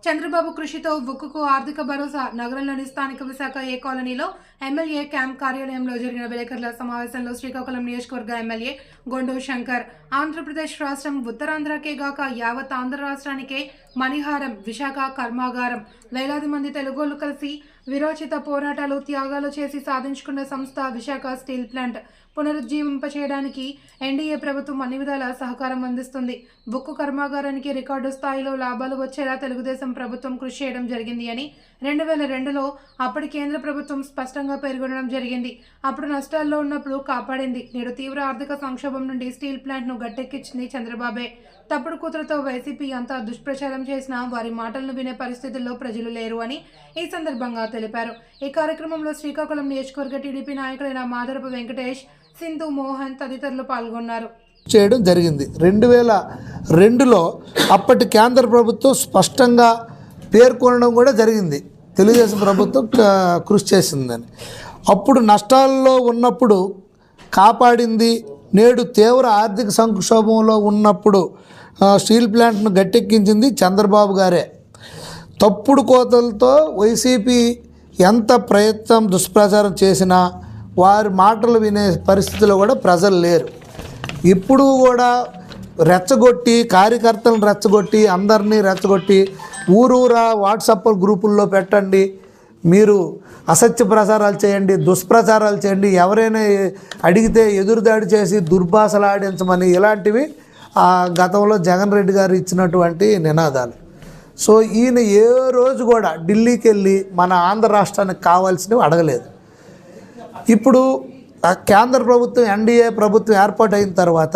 చంద్రబాబు కృషితో ఉక్కుకు ఆర్థిక భరోసా నగరంలోని స్థానిక విశాఖ ఏ కాలనీలో ఎమ్మెల్యే క్యాంప్ కార్యాలయంలో జరిగిన విలేకరుల సమావేశంలో శ్రీకాకుళం నియోజకవర్గ ఎమ్మెల్యే గొండు శంకర్ ఆంధ్రప్రదేశ్ రాష్ట్రం ఉత్తరాంధ్రకే గాక యావత్ ఆంధ్ర రాష్ట్రానికే మణిహారం విశాఖ కర్మాగారం వేలాది మంది తెలుగోళ్లు కలిసి విరోచిత పోరాటాలు త్యాగాలు చేసి సాధించుకున్న సంస్థ విశాఖ స్టీల్ ప్లాంట్ పునరుజ్జీవింపచేయడానికి ఎన్డీఏ ప్రభుత్వం అన్ని విధాల సహకారం అందిస్తుంది. ఉక్కు కర్మాగారానికి రికార్డు స్థాయిలో లాభాలు వచ్చేలా తెలుగుదేశం ప్రభుత్వం కృషి చేయడం జరిగింది అని 2002లో అప్పటి కేంద్ర ప్రభుత్వం స్పష్టంగా పేర్కొనడం జరిగింది. అప్పుడు నష్టాల్లో ఉన్నప్పుడు కాపాడింది. నేడు తీవ్ర ఆర్థిక సంక్షోభం నుండి స్టీల్ ప్లాంట్ను గట్టెక్కించింది చంద్రబాబే. తప్పుడు కూతురుతో వైసీపీ అంతా దుష్ప్రచారం చేసినా వారి మాటలను వినే పరిస్థితుల్లో ప్రజలు లేరు అని ఈ సందర్భంగా తెలిపారు. ఈ కార్యక్రమంలో శ్రీకాకుళం నియోజకవర్గ టీడీపీ నాయకులైన మాదరపు వెంకటేష్, సింధు మోహన్ తదితరులు పాల్గొన్నారు. చేయడం జరిగింది. 2002లో అప్పటి కేంద్ర ప్రభుత్వం స్పష్టంగా పేర్కొనడం కూడా జరిగింది. తెలుగుదేశం ప్రభుత్వం కృషి చేసిందని. అప్పుడు నష్టాల్లో ఉన్నప్పుడు కాపాడింది. నేడు తీవ్ర ఆర్థిక సంక్షోభంలో ఉన్నప్పుడు స్టీల్ ప్లాంట్ను గట్టెక్కించింది చంద్రబాబు గారే. తప్పుడు కోతలతో వైసీపీ ఎంత ప్రయత్నం దుష్ప్రచారం చేసినా వారి మాటలు వినే పరిస్థితిలో కూడా ప్రజలు లేరు. ఇప్పుడు కూడా రెచ్చగొట్టి కార్యకర్తలను రెచ్చగొట్టి అందరినీ రెచ్చగొట్టి ఊరూరా వాట్సాప్ గ్రూపుల్లో పెట్టండి, మీరు అసత్య ప్రచారాలు చేయండి, దుష్ప్రచారాలు చేయండి, ఎవరైనా అడిగితే ఎదురుదాడి చేసి దుర్భాషలు ఆడించమని ఇలాంటివి గతంలో జగన్ రెడ్డి గారు ఇచ్చినటువంటి నినాదాలు. సో ఈయన ఏ రోజు కూడా ఢిల్లీకి వెళ్ళి మన ఆంధ్ర రాష్ట్రానికి కావాల్సినవి అడగలేదు. ఇప్పుడు కేంద్ర ప్రభుత్వం ఎన్డీఏ ప్రభుత్వం ఏర్పాటైన తర్వాత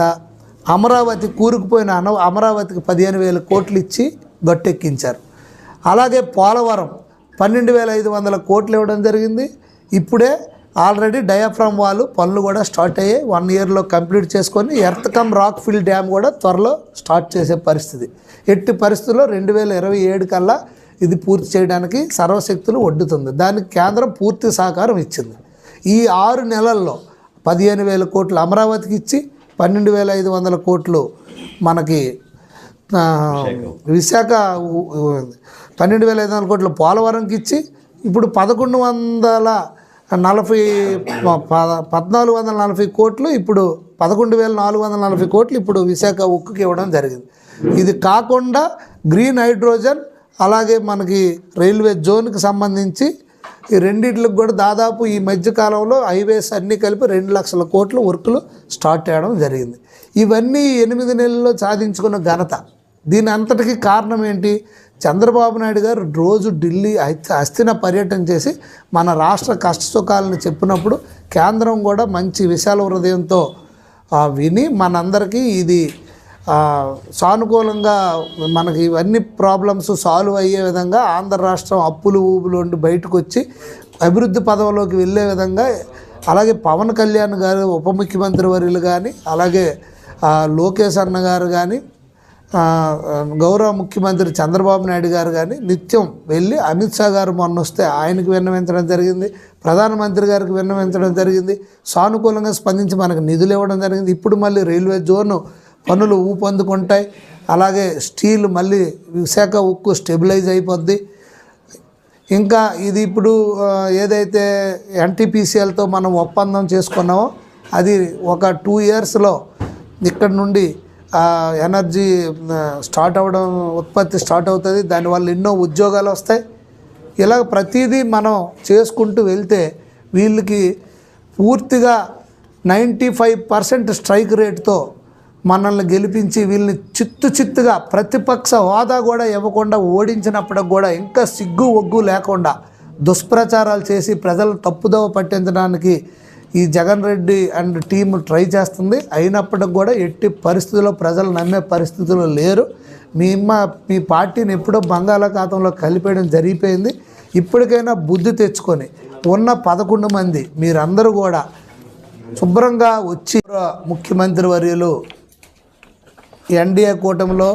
అమరావతి కూరుకుపోయిన అమరావతికి 15,000 కోట్లు ఇచ్చి గట్టెక్కించారు. అలాగే పోలవరం 12,500 కోట్లు ఇవ్వడం జరిగింది. ఇప్పుడే ఆల్రెడీ డయాఫ్రామ్ వాల్ పనులు కూడా స్టార్ట్ అయ్యాయి. 1 ఇయర్లో కంప్లీట్ చేసుకొని earth cum rock fill dam కూడా త్వరలో స్టార్ట్ చేసే పరిస్థితి. ఎట్టి పరిస్థితుల్లో 2027 కల్లా ఇది పూర్తి చేయడానికి సర్వశక్తులు ఒడ్డుతుంది. దానికి కేంద్రం పూర్తి సహకారం ఇచ్చింది. ఈ 6 నెలల్లో 15,000 కోట్లు అమరావతికి ఇచ్చి 12,500 కోట్లు మనకి విశాఖ 12,500 కోట్లు పోలవరంకి ఇచ్చి ఇప్పుడు 1,440 కోట్లు ఇప్పుడు 11,440 కోట్లు ఇప్పుడు విశాఖ ఉక్కుకి ఇవ్వడం జరిగింది. ఇది కాకుండా గ్రీన్ హైడ్రోజన్ అలాగే మనకి రైల్వే జోన్కి సంబంధించి ఈ రెండిట్లకు కూడా దాదాపు ఈ మధ్యకాలంలో హైవేస్ అన్నీ కలిపి 2 లక్షల కోట్ల వర్కులు స్టార్ట్ చేయడం జరిగింది. ఇవన్నీ 8 నెలల్లో సాధించుకున్న ఘనత. దీని అంతటికీ కారణం ఏంటి? చంద్రబాబు నాయుడు గారు రోజు ఢిల్లీ హస్తిన పర్యటన చేసి మన రాష్ట్ర కష్టసుఖాలను చెప్పినప్పుడు కేంద్రం కూడా మంచి విశాల హృదయంతో విని మనందరికీ ఇది సానుకూలంగా మనకి ఇవన్నీ ప్రాబ్లమ్స్ సాల్వ్ అయ్యే విధంగా ఆంధ్ర రాష్ట్రం అప్పులు ఊపులు ఉండి బయటకు వచ్చి అభివృద్ధి పదవిలోకి వెళ్ళే విధంగా, అలాగే పవన్ కళ్యాణ్ గారు ఉప ముఖ్యమంత్రి వర్యులు కానీ, అలాగే లోకేష్ అన్న గారు కానీ, గౌరవ ముఖ్యమంత్రి చంద్రబాబు నాయుడు గారు కానీ నిత్యం వెళ్ళి అమిత్ షా గారు మొన్న వస్తే ఆయనకు విన్నవించడం జరిగింది, ప్రధానమంత్రి గారికి విన్నవించడం జరిగింది, సానుకూలంగా స్పందించి మనకు నిధులు ఇవ్వడం జరిగింది. ఇప్పుడు మళ్ళీ రైల్వే జోను పనులు ఊపందుకుంటాయి. అలాగే స్టీల్ మళ్ళీ విశాఖ ఉక్కు స్టెబిలైజ్ అయిపోద్ది. ఇంకా ఇది ఇప్పుడు ఏదైతే ఎన్టీపీసీఎల్తో మనం ఒప్పందం చేసుకున్నామో అది ఒక 2 ఇయర్స్లో ఇక్కడ నుండి ఎనర్జీ స్టార్ట్ అవ్వడం, ఉత్పత్తి స్టార్ట్ అవుతుంది. దానివల్ల ఎన్నో ఉద్యోగాలు వస్తాయి. ఇలా ప్రతిదీ మనం చేసుకుంటూ వెళ్తే వీళ్ళకి పూర్తిగా 95% స్ట్రైక్ రేట్తో మనల్ని గెలిపించి వీళ్ళని చిత్తుగా ప్రతిపక్ష హోదా కూడా ఇవ్వకుండా ఓడించినప్పటికి కూడా ఇంకా సిగ్గు ఒగ్గు లేకుండా దుష్ప్రచారాలు చేసి ప్రజలు తప్పుదోవ పట్టించడానికి ఈ Jagan Reddy and team try చేస్తుంది. అయినప్పటికి కూడా ఎట్టి పరిస్థితుల్లో ప్రజలు నమ్మే పరిస్థితుల్లో లేరు. మీ పార్టీని ఎప్పుడో బంగాళాఖాతంలో కలిపేయడం జరిగిపోయింది. ఇప్పటికైనా బుద్ధి తెచ్చుకొని ఉన్న 11 మంది మీరందరూ కూడా శుభ్రంగా వచ్చి ముఖ్యమంత్రి వర్యులు ఎన్డీఏ కూటమిలో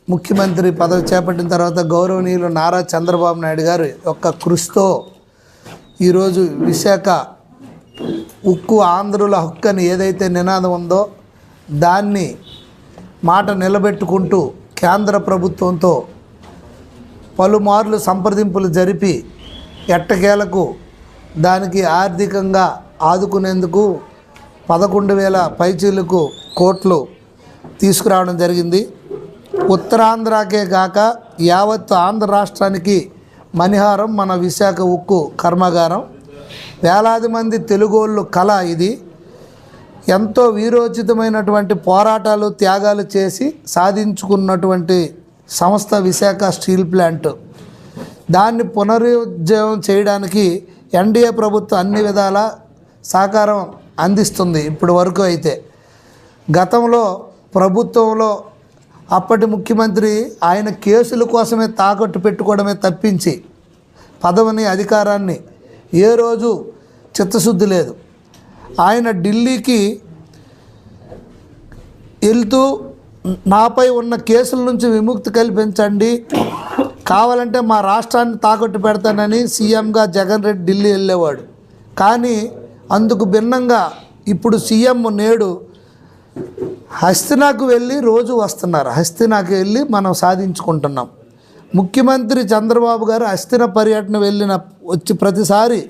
ముఖ్యమంత్రి పదవి చేపట్టిన తర్వాత గౌరవనీయులు నారా చంద్రబాబు నాయుడు గారు యొక్క కృషితో ఈరోజు విశాఖ ఉక్కు ఆంధ్రుల హక్కు అని ఏదైతే నినాదం ఉందో దాన్ని మాట నిలబెట్టుకుంటూ కేంద్ర ప్రభుత్వంతో పలుమార్లు సంప్రదింపులు జరిపి ఎట్టకేలకు దానికి ఆర్థికంగా ఆదుకునేందుకు 11,000 పైచీలకు కోట్లు తీసుకురావడం జరిగింది. ఉత్తరాంధ్రకే కాక యావత్ ఆంధ్ర రాష్ట్రానికి మణిహారం మన విశాఖ ఉక్కు కర్మాగారం. వేలాది మంది తెలుగోళ్ళు కళ ఇది. ఎంతో వీరోచితమైనటువంటి పోరాటాలు త్యాగాలు చేసి సాధించుకున్నటువంటి సంస్థ విశాఖ స్టీల్ ప్లాంట్. దాన్ని పునరుజ్జీవం చేయడానికి ఎన్డీఏ ప్రభుత్వం అన్ని విధాల సహకారం అందిస్తుంది. ఇప్పటి వరకు అయితే గతంలో ప్రభుత్వంలో అప్పటి ముఖ్యమంత్రి ఆయన కేసుల కోసమే తాకట్టు పెట్టుకోవడమే తప్పించి పదవిని అధికారాన్ని ఏ రోజు చిత్తశుద్ధి లేదు. ఆయన ఢిల్లీకి వెళ్తూ నాపై ఉన్న కేసుల నుంచి విముక్తి కల్పించండి, కావాలంటే మా రాష్ట్రాన్ని తాకట్టు పెడతానని సీఎంగా జగన్ రెడ్డి ఢిల్లీ వెళ్ళేవాడు. కానీ అందుకు భిన్నంగా ఇప్పుడు సీఎం నేడు హస్తినాకు వెళ్ళి రోజు వస్తున్నారు. హస్తినాకు వెళ్ళి మనం సాధించుకుంటున్నాం. ముఖ్యమంత్రి చంద్రబాబు గారు హస్తిన పర్యటన వచ్చి ప్రతిసారి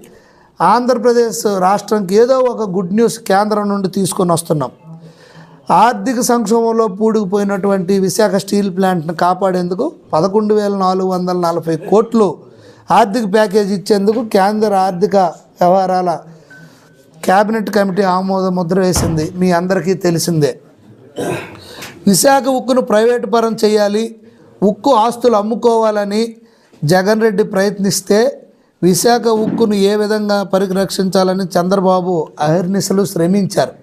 ఆంధ్రప్రదేశ్ రాష్ట్రంకి ఏదో ఒక గుడ్ న్యూస్ కేంద్రం నుండి తీసుకొని వస్తున్నాం. ఆర్థిక సంక్షోభంలో పూడుకుపోయినటువంటి విశాఖ స్టీల్ ప్లాంట్ను కాపాడేందుకు 11,440 కోట్లు ఆర్థిక ప్యాకేజీ ఇచ్చేందుకు కేంద్ర ఆర్థిక వ్యవహారాల క్యాబినెట్ కమిటీ ఆమోద ముద్ర వేసింది. మీ అందరికీ తెలిసిందే. విశాఖ ఉక్కును ప్రైవేటు పరం చేయాలి, ఉక్కు ఆస్తులు అమ్ముకోవాలని జగన్ రెడ్డి ప్రయత్నిస్తే విశాఖ ఉక్కును ఏ విధంగా పరిరక్షించాలని చంద్రబాబు అహర్నిశలు శ్రమించారు.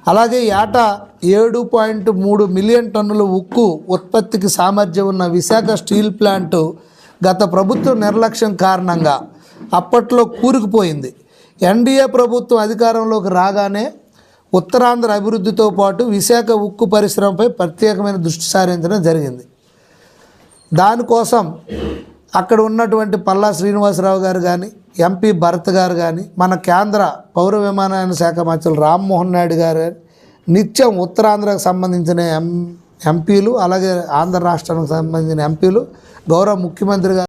అలాగే ఏటా 7.3 మిలియన్ టన్నుల ఉక్కు ఉత్పత్తికి సామర్థ్యం ఉన్న విశాఖ స్టీల్ ప్లాంటు గత ప్రభుత్వ నిర్లక్ష్యం కారణంగా అప్పట్లో కూరుకుపోయింది. ఎన్డీఏ ప్రభుత్వం అధికారంలోకి రాగానే ఉత్తరాంధ్ర అభివృద్ధితో పాటు విశాఖ ఉక్కు పరిశ్రమపై ప్రత్యేకమైన దృష్టి సారించడం జరిగింది. దానికోసం అక్కడ ఉన్నటువంటి పల్లా శ్రీనివాసరావు గారు కానీ, ఎంపీ భరత్ గారు కానీ, మన కేంద్ర పౌర విమానయాన శాఖ మంత్రులు రామ్మోహన్ నాయుడు గారు నిత్యం ఉత్తరాంధ్రకు సంబంధించిన ఎంపీలు, అలాగే ఆంధ్ర రాష్ట్రానికి సంబంధించిన ఎంపీలు, గౌరవ ముఖ్యమంత్రి గారు